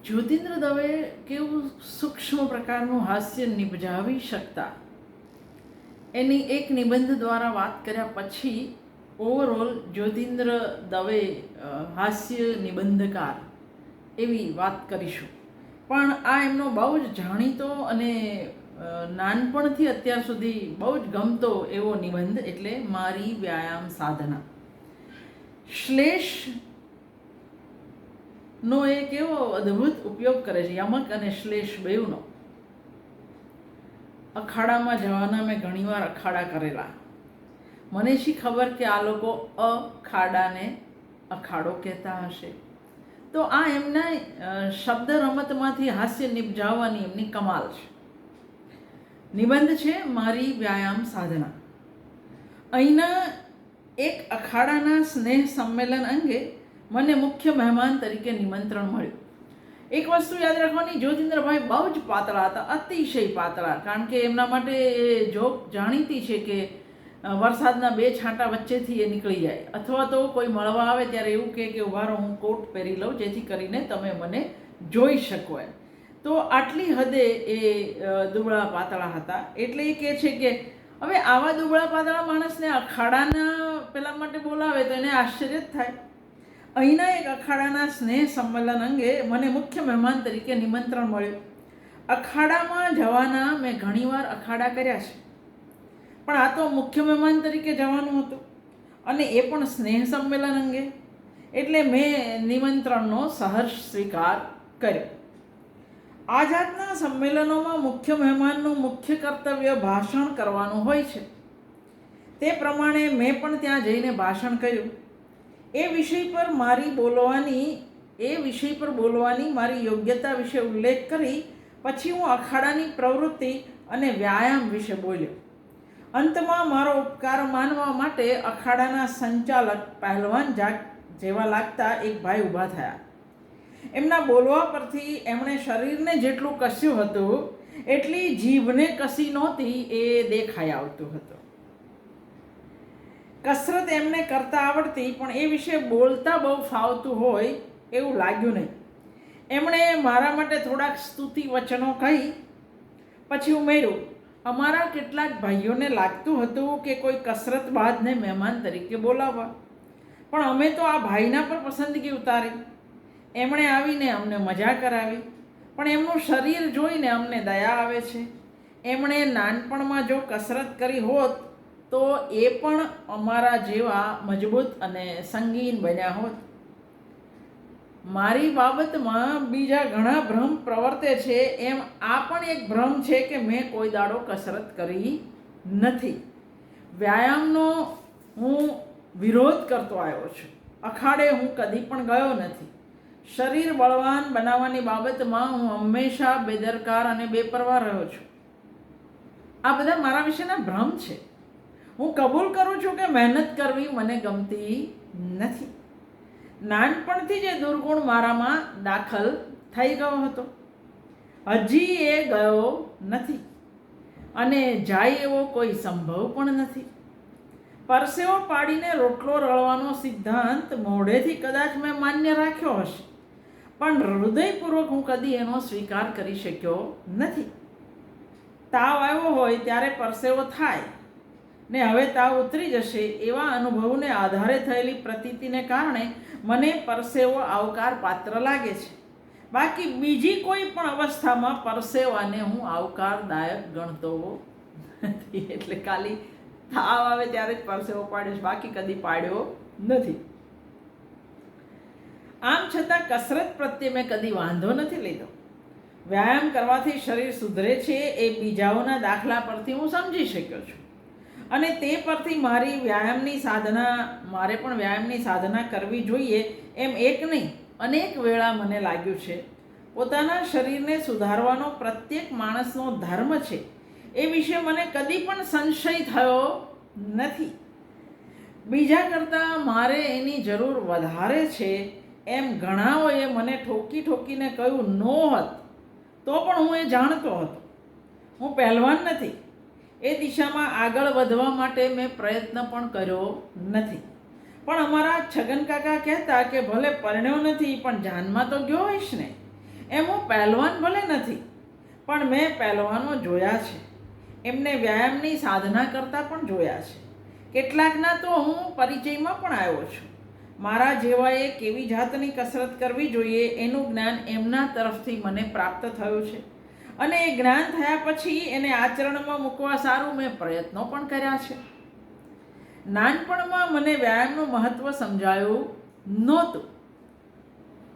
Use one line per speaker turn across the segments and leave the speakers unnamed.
જ્યોતિન્દ્ર દવે કેવું સૂક્ષ્મ પ્રકારનું હાસ્ય નિપજાવી શકતા એની એક નિબંધ દ્વારા વાત કર્યા પછી ઓવરઓલ જ્યોતિન્દ્ર દવે હાસ્ય નિબંધકાર એવી વાત કરીશું. પણ આ એમનો બહુ જ જાણીતો અને નાનપણથી અત્યાર સુધી બહુ જ ગમતો એવો નિબંધ એટલે મારી વ્યાયામ સાધના. શ્લેષ નો એક એવો અદ્ભુત ઉપયોગ કરે છે, યમક અને શ્લેષ બેઉનો. અખાડામાં જવાના મેં ઘણીવાર અખાડા કરેલા. મને શી ખબર કે આ લોકો અખાડાને અખાડો કહેતા હશે. તો આ એમના શબ્દ રમતમાંથી હાસ્ય નિપજાવવાની એમની કમાલ છે. નિબંધ છે મારી વ્યાયામ સાધના. અહીંના એક અખાડાના સ્નેહ સંમેલન અંગે મને મુખ્ય મહેમાન તરીકે નિમંત્રણ મળ્યું. એક વસ્તુ યાદ રાખવાની, જ્યોતિન્દ્રભાઈ બહુ જ પાતળા હતા, અતિશય પાતળા. કારણ કે એમના માટે જોક જાણીતી છે કે વરસાદના 2 છાંટા વચ્ચેથી એ નીકળી જાય, અથવા તો કોઈ મળવા આવે ત્યારે એવું કહે કે ઉભા રહો, હું કોટ પહેરી લઉં જેથી કરીને તમે મને જોઈ શકો એમ. તો આટલી હદે એ દુબળા પાતળા હતા. એટલે એ કહે છે કે હવે આવા દુબળા પાતળા માણસને અખાડાના પેલા માટે બોલાવે તો એને આશ્ચર્ય જ થાય. અહીંના એક અખાડાના સ્નેહ સંમેલન અંગે મને મુખ્ય મહેમાન તરીકે નિમંત્રણ મળ્યું. અખાડામાં જવાના મેં ઘણીવાર અખાડા કર્યા છે, પણ આ તો મુખ્ય મહેમાન તરીકે જવાનું હતું અને એ પણ સ્નેહ સંમેલન અંગે. એટલે મેં નિમંત્રણનો સહર્ષ સ્વીકાર કર્યો. આ જાતના સંમેલનોમાં મુખ્ય મહેમાનનું મુખ્ય કર્તવ્ય ભાષણ કરવાનું હોય છે. તે પ્રમાણે મેં પણ ત્યાં જઈને ભાષણ કર્યું. એ વિષય પર બોલવાની મારી યોગ્યતા વિશે ઉલ્લેખ કરી પછી હું અખાડાની પ્રવૃત્તિ અને વ્યાયામ વિશે બોલ્યો. અંતમાં મારો ઉપકાર માનવા માટે અખાડાના સંચાલક પહેલવાન જેવા લાગતા એક ભાઈ ઊભા થયા. એમના બોલવા પરથી એમણે શરીરને જેટલું કસ્યું હતું એટલી જીભને કસી નહોતી એ દેખાઈ આવતું હતું. કસરત એમને કરતા આવડતી, પણ એ વિશે બોલતા બહુ ફાવતું હોય એવું લાગ્યું નહીં. એમણે મારા માટે થોડાક સ્તુતિ વચનો કહી પછી ઉમેર્યું, અમારા કેટલાક ભાઈઓને લાગતું હતું કે કોઈ કસરતબાજને મહેમાન તરીકે બોલાવવા, પણ અમે તો આ ભાઈના પર પસંદગી ઉતારી. એમણે આવીને અમને મજા કરાવી, પણ એમનું શરીર જોઈને અમને દયા આવે છે. એમણે નાનપણમાં જો કસરત કરી હોત તો એ પણ અમારા જેવા મજબૂત અને સંગીન બન્યા હોત. મારી બાબતમાં બીજા ઘણા ભ્રમ પ્રવર્તે છે, એમ આ પણ એક ભ્રમ છે કે મેં કોઈ દાડો કસરત કરી નથી. વ્યાયામનો હું વિરોધ કરતો આવ્યો છું. અખાડે હું કદી પણ ગયો નથી. શરીર બળવાન બનાવવાની બાબતમાં હું હંમેશા બેદરકાર અને બેપરવા રહ્યો છું. આ બધા મારા વિશેના ભ્રમ છે. હું કબૂલ કરું છું કે મહેનત કરવી મને ગમતી નથી. નાનપણથી જે દુર્ગુણ મારામાં દાખલ થઈ ગયો હતો, હજી એ ગયો નથી અને જાય એવો કોઈ સંભવ પણ નથી. પરસેવો પાડીને રોટલો રળવાનો સિદ્ધાંત મોઢેથી કદાચ મેં માન્ય રાખ્યો હશે, પણ હૃદયપૂર્વક હું કદી એનો સ્વીકાર કરી શક્યો નથી. તાવ આવ્યો હોય ત્યારે પરસેવો થાય ને હવે તાવ ઉતરી જશે એવા અનુભવને આધારે થયેલી પ્રતીતિને કારણે મને પરસેવો આવકાર પાત્ર લાગે છે. બાકી બીજી કોઈ પણ અવસ્થામાં પરસેવાને હું આવકારદાયક ગણતો નથી. એટલે ખાલી તાવ આવે ત્યારે જ પરસેવો પાડ્યો, બાકી કદી પાડ્યો નથી. આમ છતાં કસરત પ્રત્યે મેં કદી વાંધો નથી લીધો. વ્યાયામ કરવાથી શરીર સુધરે છે એ બીજાઓના દાખલા પરથી હું સમજી શક્યો છું અને તે પરથી મારે પણ વ્યાયામની સાધના કરવી જોઈએ એમ એક નહીં અનેક વેળા મને લાગ્યું છે. પોતાના શરીરને સુધારવાનો પ્રત્યેક માણસનો ધર્મ છે એ વિશે મને કદી પણ સંશય થયો નથી. બીજા કરતાં મારે એની જરૂર વધારે છે એમ ઘણાઓએ મને ઠોકીને કહ્યું ન હોત તો પણ હું એ જાણતો હતો. હું પહેલવાન નથી. એ દિશામાં આગળ વધવા માટે મેં પ્રયત્ન પણ કર્યો નથી. પણ અમારા છગન કાકા કહેતા કે ભલે પરણ્યો નથી પણ જાનમાં તો ગયો હોઈશ ને. એમ હું પહેલવાન ભલે નથી, પણ મેં પહેલવાનો જોયા છે. એમને વ્યાયામની સાધના કરતા પણ જોયા છે. કેટલાકના તો હું પરિચયમાં પણ આવ્યો છું. મારા જેવાએ કેવી જાતની કસરત કરવી જોઈએ એનું જ્ઞાન એમના તરફથી મને પ્રાપ્ત થયું છે. અને એ જ્ઞાન થયા પછી એને આચરણમાં મૂકવા સારું મેં પ્રયત્નો પણ કર્યા છે. નાનપણમાં મને વ્યાયામનું મહત્ત્વ સમજાયું નહોતું,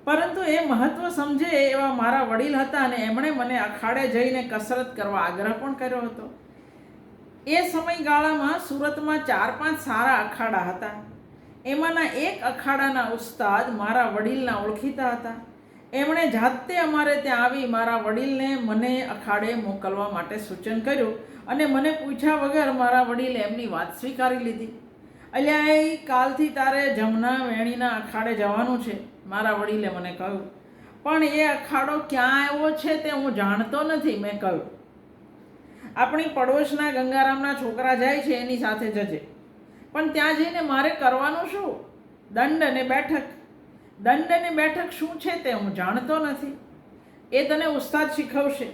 પરંતુ એ મહત્ત્વ સમજે એવા મારા વડીલ હતા અને એમણે મને અખાડે જઈને કસરત કરવા આગ્રહ પણ કર્યો હતો. એ સમયગાળામાં સુરતમાં 4-5 સારા અખાડા હતા. એમાંના એક અખાડાના ઉસ્તાદ મારા વડીલના ઓળખીતા હતા. એમણે જાતે અમારે ત્યાં આવી મારા વડીલને મને અખાડે મોકલવા માટે સૂચન કર્યું અને મને પૂછ્યા વગર મારા વડીલે એમની વાત સ્વીકારી લીધી. અલ્યા એ કાલથી તારે જમના વેણીના અખાડે જવાનું છે, મારા વડીલે મને કહ્યું. પણ એ અખાડો ક્યાં આવ્યો છે તે હું જાણતો નથી. મેં કહ્યું, આપણી પડોશના ગંગારામના છોકરા જાય છે એની સાથે જજે. પણ ત્યાં જઈને મારે કરવાનું શું? દંડ અને બેઠક. દંડ અને બેઠક શું છે તે હું જાણતો નથી. એ તને ઉસ્તાદ શીખવશે,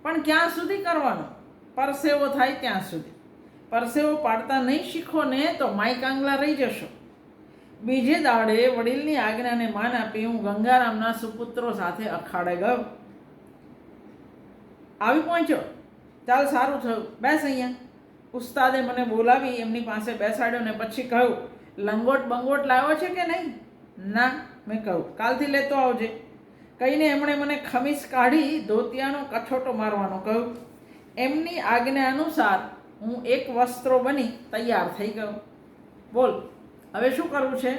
પણ ક્યાં સુધી કરવાનું? પરસેવો થાય ત્યાં સુધી. પરસેવો પાડતા નહીં શીખો ને તો માયકાંગલા રહી જશો. બીજે દાડે વડીલની આજ્ઞાને માન આપી હું ગંગારામના સુપુત્રો સાથે અખાડે ગયો. આવી પહોંચ્યો. ચાલ, સારું થયું, બેસ અહીંયા. ઉસ્તાદે મને બોલાવી એમની પાસે બેસાડ્યો ને પછી કહ્યું, લંગોટ બંગોટ લાવ્યો છે કે નહીં? ના. મેં કહ્યું, કાલથી લેતો આવજે. કહીને એમણે મને ખમીસ કાઢી ધોતિયાનો કછોટો મારવાનો કહ્યું. એમની આજ્ઞા અનુસાર હું એક વસ્ત્રો બની તૈયાર થઈ ગયો. બોલ, હવે શું કરવું છે?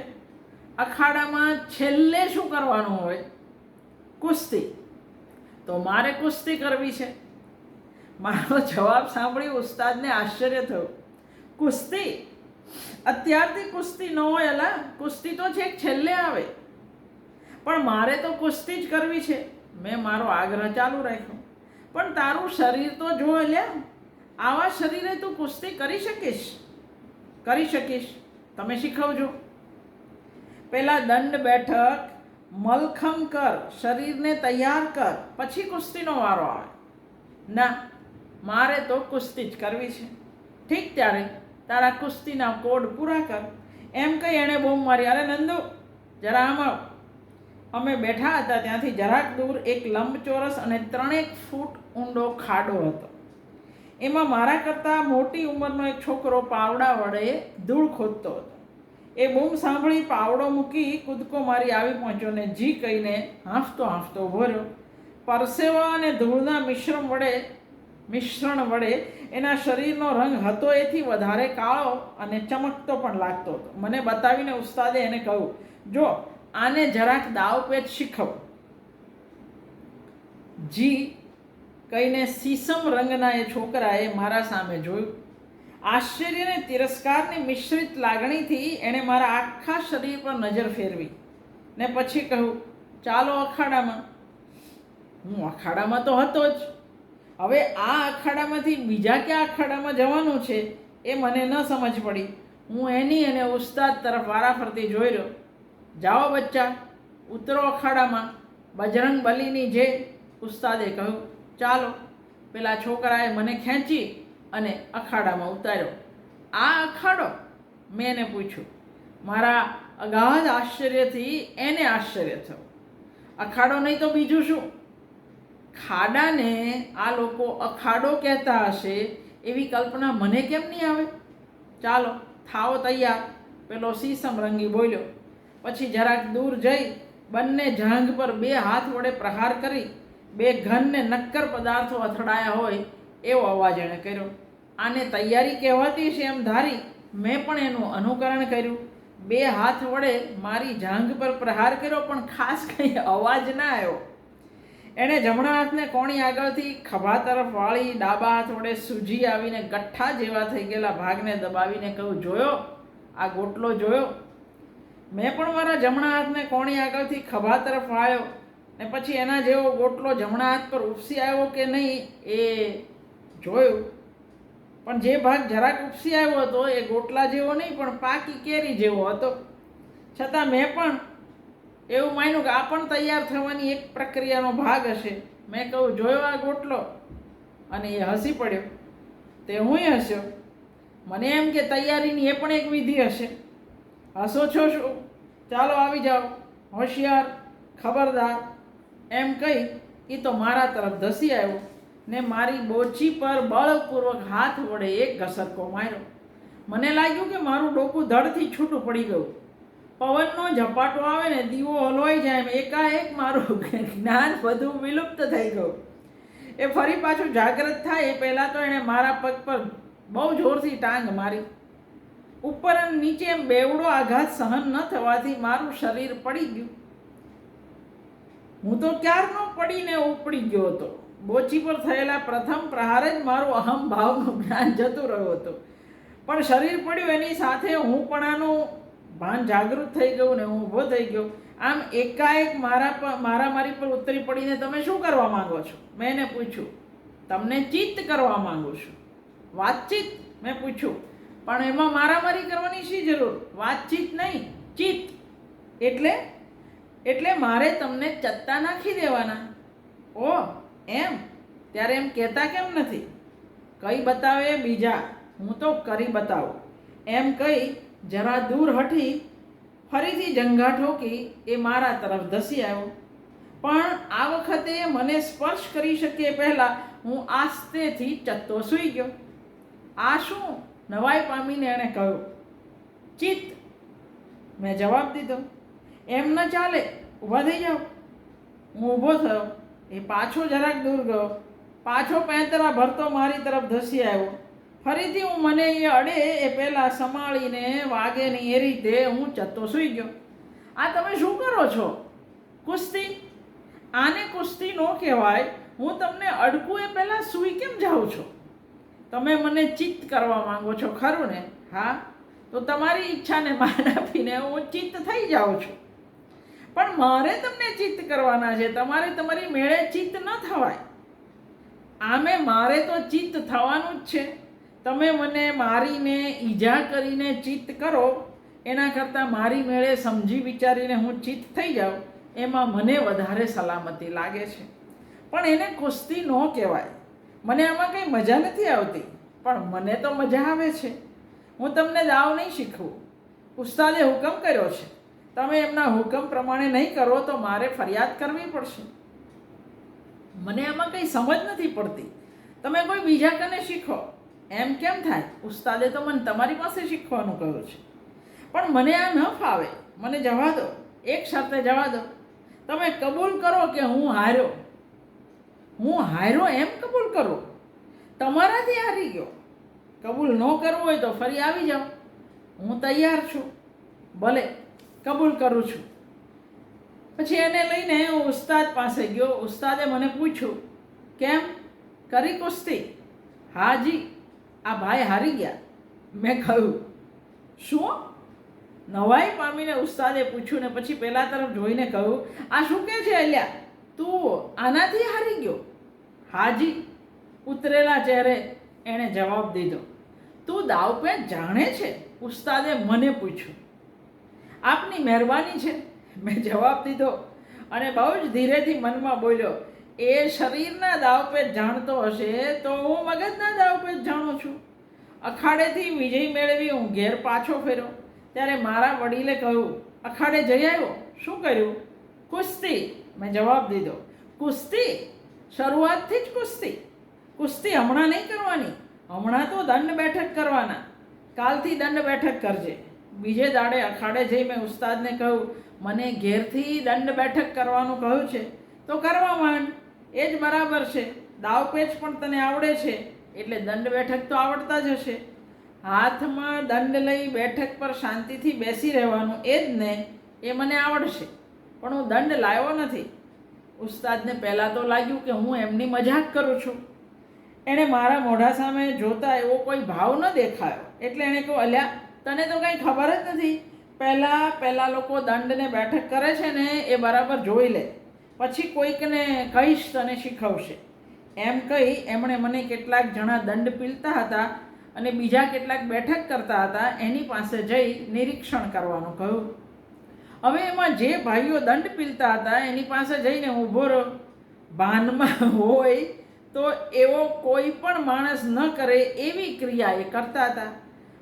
અખાડામાં છેલ્લે શું કરવાનું હોય? કુસ્તી. તો મારે કુસ્તી કરવી છે. મારો જવાબ સાંભળી ઉસ્તાદને આશ્ચર્ય થયું. કુસ્તી? અત્યારથી કુસ્તી ન હોય અલા, કુસ્તી તો છેક છેલ્લે આવે. પણ મારે તો કુસ્તી જ કરવી છે. મેં મારો આગ્રહ ચાલુ રાખ્યો. પણ તારું શરીર તો જો લ્યા, આવા શરીરે તું કુસ્તી કરી શકીશ? કરી શકીશ. તમે શીખવજો. પહેલાં દંડ બેઠક મલખમ કર, શરીરને તૈયાર કર, પછી કુસ્તીનો વારો આવે. ના, મારે તો કુસ્તી જ કરવી છે. ઠીક, ત્યારે તારા કુસ્તીના કોડ પૂરા કર. એમ કહી એણે બૂમ મારી, અરે નંદુ, જરા આમ આવ. અમે બેઠા હતા ત્યાંથી જરાક દૂર એક લંબચોરસ અને 3 ફૂટ ઊંડો ખાડો હતો. એમાં મારા કરતાં મોટી ઉંમરનો એક છોકરો પાવડા વડે ધૂળ ખોદતો હતો. એ બૂમ સાંભળી પાવડો મૂકી કૂદકો મારી આવી પહોંચ્યો ને જી કહીને હાંફતો હાંફતો ઊભો રહ્યો. પરસેવા અને ધૂળના મિશ્રણ વડે એના શરીરનો રંગ હતો એથી વધારે કાળો અને ચમકતો પણ લાગતો હતો. મને બતાવીને ઉસ્તાદે એને કહ્યું, જો આને જરાક દાવપેચ શીખવ. જી કહીને સીસમ રંગના એ છોકરાએ મારા સામે જોયું. આશ્ચર્ય અને તિરસ્કારની મિશ્રિત લાગણીથી એણે મારા આખા શરીર પર નજર ફેરવી ને પછી કહ્યું, ચાલો અખાડામાં. હું અખાડામાં તો હતો જ. હવે આ અખાડામાંથી બીજા ક્યાં અખાડામાં જવાનું છે એ મને ન સમજ પડી. હું એની અને ઉસ્તાદ તરફ વારાફરતી જોઈ રહ્યો. જાઓ બચ્ચા, ઉતરો અખાડામાં. બજરંગ બલીની જે, ઉસ્તાદે કહ્યું. ચાલો. પેલા છોકરાએ મને ખેંચી અને અખાડામાં ઉતાર્યો. આ અખાડો? મેં એને પૂછ્યું. મારા અગાધ આશ્ચર્યથી એને આશ્ચર્ય થયું. અખાડો નહીં તો બીજું શું? ખાડાને આ લોકો અખાડો કહેતા હશે એવી કલ્પના મને કેમ નહીં આવે? ચાલો, થાઓ તૈયાર, પેલો સીસમ રંગી બોલ્યો. પછી જરાક દૂર જઈ બંને જાંઘ પર 2 હાથ વડે પ્રહાર કરી 2 ઘન ને નક્કર પદાર્થો અથડાયા હોય એવો અવાજ એણે કર્યો. આને તૈયારી કહેવાતી છે એમ ધારી મેં પણ એનું અનુકરણ કર્યું. 2 હાથ વડે મારી જાંઘ પર પ્રહાર કર્યો, પણ ખાસ કંઈ અવાજ ના આવ્યો. એણે જમણા હાથને કોણી આગળથી ખભા તરફ વાળી ડાબા હાથ વડે સૂજી આવીને ગઠ્ઠા જેવા થઈ ગયેલા ભાગને દબાવીને કહ્યું, જોયો? આ ગોટલો જોયો? મેં પણ મારા જમણા હાથને કોણી આગળથી ખભા તરફ વાળ્યો ને પછી એના જેવો ગોટલો જમણા હાથ પર ઉપસી આવ્યો કે નહીં એ જોયું. પણ જે ભાગ જરાક ઉપસી આવ્યો હતો એ ગોટલા જેવો નહીં પણ પાકી કેરી જેવો હતો. છતાં મેં પણ એવું માન્યું કે આ પણ તૈયાર થવાની એક પ્રક્રિયાનો ભાગ હશે. મેં કહું, જોયો આ ગોટલો? અને એ હસી પડ્યો. તે હુંય હસ્યો. મને એમ કે તૈયારીની એ પણ એક વિધિ હશે. હસો છો શું? ચાલો આવી જાઓ, હોશિયાર, ખબરદાર એમ કહી એ તો મારા તરફ ધસી આવ્યો ને મારી બોચી પર બળપૂર્વક હાથ વડે એક ઘસરકો માર્યો. મને લાગ્યું કે મારું ડોકું ધડથી છૂટું પડી ગયું. પવનનો ઝપાટો આવે ને દીવો હલવાઈ જાય એમ એકાએક મારું જ્ઞાન બધું વિલુપ્ત થઈ ગયું. એ ફરી પાછું જાગૃત થાય એ પહેલાં તો એણે મારા પગ પર બહુ જોરથી ટાંગ મારી. ઉપર અને નીચે એમ બેવડો આઘાત સહન ન થવાથી મારું શરીર પડી ગયું. હું તો ક્યારનો પડીને ઉપડી ગયો હતો. બોચી પર થયેલા પ્રથમ પ્રહારે જ મારું અહમભાવનું જ્ઞાન જતું રહ્યું હતું. પણ શરીર પડ્યું એની સાથે હું પણ આનું ભાન જાગૃત થઈ ગયું ને હું ઊભો થઈ ગયો. આમ એકાએક મારી પર ઉતરી પડીને તમે શું કરવા માંગો છો? મેં એને પૂછ્યું. તમને ચિત્ત કરવા માંગુ છું. વાતચીત? મેં પૂછ્યું. પણ એમાં મારામારી કરવાની શી જરૂર? વાતચીત નહીં, ચિત્ત. એટલે મારે તમને ચત્તા નાખી દેવાના. ઓહ એમ? ત્યારે એમ કહેતા કેમ નથી? કઈ બતાવે બીજા, હું તો કરી બતાવું એમ કહી જરા દૂર હટી ફરીથી જંઘા ઠોકી એ મારા તરફ ધસી આવ્યો. પણ આ વખતે મને સ્પર્શ કરી શકે પહેલાં હું આસ્તેથી ચત્તો સૂઈ ગયો. આ શું? નવાઈ પામીને એણે કહ્યું. ચિત્ત. મેં જવાબ દીધો. એમ ન ચાલે, ઊભા થઈ જાઓ. હું ઊભો થયો. એ પાછો જરાક દૂર ગયો. પાછો પેંતરા ભરતો મારી તરફ ધસી આવ્યો. ફરીથી હું મને એ અડે એ પહેલાં સંભાળીને વાગે નહીં એ રીતે હું ચત્તો સૂઈ ગયો. આ તમે શું કરો છો? કુસ્તી? આને કુસ્તી ન કહેવાય. હું તમને અડકું એ પહેલાં સૂઈ કેમ જાઉં છો? તમે મને ચિત્ત કરવા માંગો છો ખરું ને? હા, તો તમારી ઈચ્છાને માન આપીને હું ચિત્ત થઈ જાઉં છું. પણ મારે તમને ચિત્ત કરવાના છે. તમારે તમારી મેળે ચિત્ત ન થવાય. આમે મારે તો ચિત્ત થવાનું જ છે. તમે મને મારીને ઈજા કરીને ચિત્ત કરો એના કરતાં મારી મેળે સમજી વિચારીને હું ચિત્ત થઈ જાઉં એમાં મને વધારે સલામતી લાગે છે. પણ એને કુસ્તી ન કહેવાય. મને આમાં કંઈ મજા નથી આવતી. પણ મને તો મજા આવે છે. હું તમને દાવ નહીં શીખવું. ઉસ્તાદે હુકમ કર્યો છે. તમે એમના હુકમ પ્રમાણે નહીં કરો તો મારે ફરિયાદ કરવી પડશે. મને આમાં કંઈ સમજ નથી પડતી. તમે કોઈ બીજા કને શીખો. એમ કેમ થાય? ઉસ્તાદે તો મને તમારી પાસે શીખવાનું કહ્યું છે. પણ મને આ ન ફાવે. મને જવા દો. એક શરતે જવા દો. તમે કબૂલ કરો કે હું હાર્યો. હું હાર્યો એમ કબૂલ કરો. તમારાથી હારી ગયો. કબૂલ ન કરવું હોય તો ફરી આવી જાઓ. હું તૈયાર છું. ભલે, કબૂલ કરું છું. પછી એને લઈને હું ઉસ્તાદ પાસે ગયો. ઉસ્તાદે મને પૂછ્યું, કેમ, કરી કુસ્તી? હા જી, આ ભાઈ હારી ગયા. મેં કહ્યું, શું? નવાઈ પામીને ઉસ્તાદે પૂછ્યું ને પછી પેલા તરફ જોઈને કહ્યું, આ શું કહે છે અલ્યા? તું આનાથી હારી ગયો? હાજી, ઉતરેલા ચહેરે એણે જવાબ દીધો. તું દાવપેચ જાણે છે? ઉસ્તાદે મને પૂછ્યું. આપની મહેરબાની છે, મેં જવાબ દીધો અને બહુ જ ધીરેથી મનમાં બોલ્યો, એ શરીરના દાવપેચ જાણતો હશે તો હું મગજના દાવપેચ જાણું છું. અખાડેથી વિજય મેળવી હું ઘેર પાછો ફર્યો ત્યારે મારા વડીલે કહ્યું, અખાડે જઈ આવ્યો? શું કર્યું? કુસ્તી. મેં જવાબ દીધો. કુસ્તી? શરૂઆતથી જ કુસ્તી? કુસ્તી હમણાં નહીં કરવાની. હમણાં તો દંડ બેઠક કરવાના. કાલથી દંડ બેઠક કરજે. બીજે દાડે અખાડે જઈ મેં ઉસ્તાદને કહ્યું, મને ઘેરથી દંડ બેઠક કરવાનું કહ્યું છે તો કરવા માંડ. એ જ બરાબર છે. દાવપેચ પણ તને આવડે છે એટલે દંડ બેઠક તો આવડતા જ હશે. હાથમાં દંડ લઈ બેઠક પર શાંતિથી બેસી રહેવાનું એ જ ને, એ મને આવડશે. પણ હું દંડ લાવ્યો નથી. ઉસ્તાદને પહેલાં તો લાગ્યું કે હું એમની મજાક કરું છું. એણે મારા મોઢા સામે જોતા એવો કોઈ ભાવ ન દેખાયો એટલે એણે કહ્યું, અલ્યા તને તો કંઈ ખબર જ નથી. પહેલાં લોકો દંડને બેઠક કરે છે ને એ બરાબર જોઈ લે, પછી કોઈકને કહીશ તને શીખવશે. એમ કહી એમણે મને કેટલાક જણા દંડ પીલતા હતા અને બીજા કેટલાક બેઠક કરતા હતા એની પાસે જઈ નિરીક્ષણ કરવાનું કહ્યું. હવે એમાં જે ભાઈઓ દંડ પીલતા હતા એની પાસે જઈને ઊભો રહો, ભાનમાં હોય તો એવો કોઈ પણ માણસ ન કરે એવી ક્રિયા એ કરતા હતા.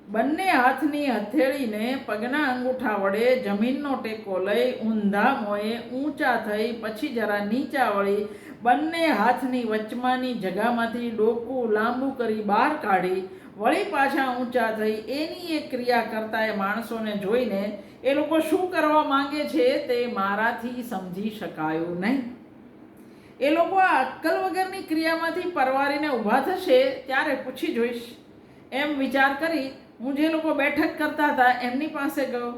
બંને હાથની હથેળીને પગના અંગૂઠા વડે જમીનનો ટેકો લઈ ઊંધા મોંએ ઊંચા થઈ પછી જરા નીચા વળી બંને હાથની વચમાની જગામાંથી ડોકું લાંબુ કરી બહાર કાઢી વળી પાછા ઊંચા થઈ એની એક ક્રિયા કરતા એ માણસોને જોઈને એ લોકો શું કરવા માંગે છે તે મારાથી સમજી શકાયું નહીં. એ લોકો આ અક્કલ વગરની ક્રિયામાંથી પરવારીને ઊભા થશે ત્યારે પૂછી જોઈશ એમ વિચાર કરી હું જે લોકો બેઠક કરતા હતા એમની પાસે ગયો.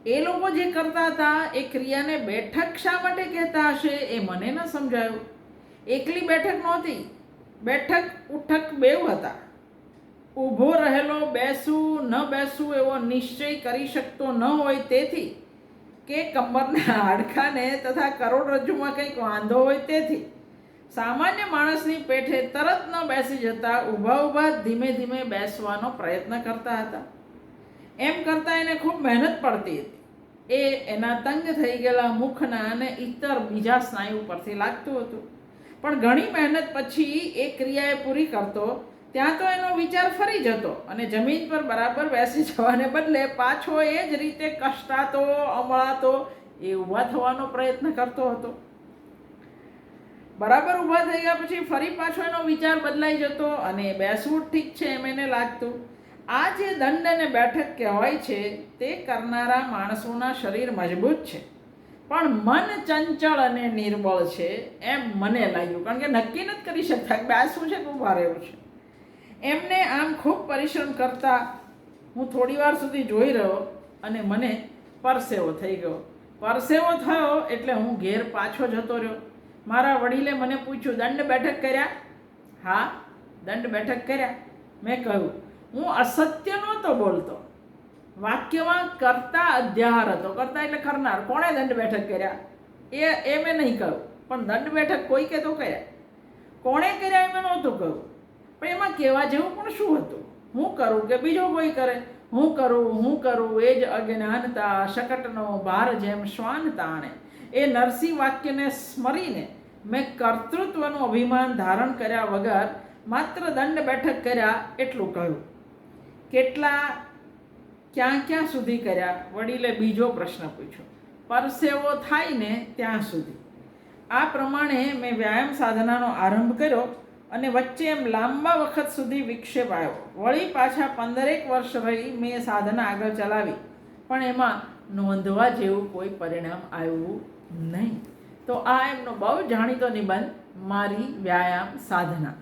એ લોકો જે કરતા હતા એ ક્રિયાને બેઠક શા માટે કહેતા હશે એ મને ન સમજાયું. એકલી બેઠક નહોતી, બેઠક ઉઠક બેવ હતા. ઊભો રહેલો બેસવું ન બેસવું એવો નિશ્ચય કરી શકતો ન હોય તેથી, કે કમરના હાડકાને તથા કરોડરજ્જુમાં કંઈક વાંધો હોય તેથી સામાન્ય માણસની પેઠે તરત ન બેસી જતા ઊભા ઊભા ધીમે ધીમે બેસવાનો પ્રયત્ન કરતા હતા. એમ કરતાં એને ખૂબ મહેનત પડતી હતી. એ એના તંગ થઈ ગયેલા મુખના અને ઇતર બીજા સ્નાયુ પરથી લાગતું હતું. પણ ઘણી મહેનત પછી એ ક્રિયા એ પૂરી કરતો ત્યાં તો એનો વિચાર ફરી જતો અને જમીન પર બરાબર બેસી જવાને બદલે પાછો એ જ રીતે કષ્ટાતો અમળાતો એ ઊભા થવાનો પ્રયત્ન કરતો હતો. બરાબર ઊભા થઈ ગયા પછી ફરી પાછો એનો વિચાર બદલાઈ જતો અને બેસવું ઠીક છે એમ એને લાગતું. આ જે દંડ અને બેઠક કહેવાય છે તે કરનારા માણસોના શરીર મજબૂત છે પણ મન ચંચળ અને નિર્બળ છે એમ મને લાગ્યું. કારણ કે નક્કી નથી કરી શકતા કે બેસવું છે કે ઊભા રહેવું છે. એમને આમ ખૂબ પરિશ્રમ કરતા હું થોડી વાર સુધી જોઈ રહ્યો અને મને પરસેવો થઈ ગયો. પરસેવો થયો એટલે હું ઘેર પાછો જતો રહ્યો. મારા વડીલે મને પૂછ્યું, દંડ બેઠક કર્યા? હા, દંડ બેઠક કર્યા. મેં કહ્યું, હું અસત્ય નહોતો બોલતો. વાક્યમાં કર્તા અધ્યાહાર હતો. કર્તા એટલે કરનાર. કોણે દંડ બેઠક કર્યા એ મેં નહીં કહ્યું, પણ દંડ બેઠક કોઈ કે તો કર્યા. કોણે કર્યા એ મેં નહોતું કહ્યું. પણ એમાં કહેવા જેવું પણ શું હતું? હું કરું કે બીજો કોઈ કરે? હું કરું એ જ અજ્ઞાનતા શકટનો ભાર જેમ શ્વાન તાણે. એ નરસિંહ વાક્યને સ્મરીને મેં કર્તૃત્વનું અભિમાન ધારણ કર્યા વગર માત્ર દંડ બેઠક કર્યા એટલું કહ્યું. ક્યાં ક્યાં સુધી કર્યા? વડીલે બીજો પ્રશ્ન પૂછ્યો. પરસેવો થાય ને ત્યાં સુધી. આ પ્રમાણે મેં વ્યાયામ સાધનાનો આરંભ કર્યો અને વચ્ચે એમ લાંબા વખત સુધી વિક્ષેપ આવ્યો. વળી પાછા 15 વર્ષ રહી મેં સાધના આગળ ચલાવી પણ એમાં નોંધવા જેવું કોઈ પરિણામ આવ્યું નહીં. તો આ એમનો બહુ જાણીતો નિબંધ મારી વ્યાયામ સાધના.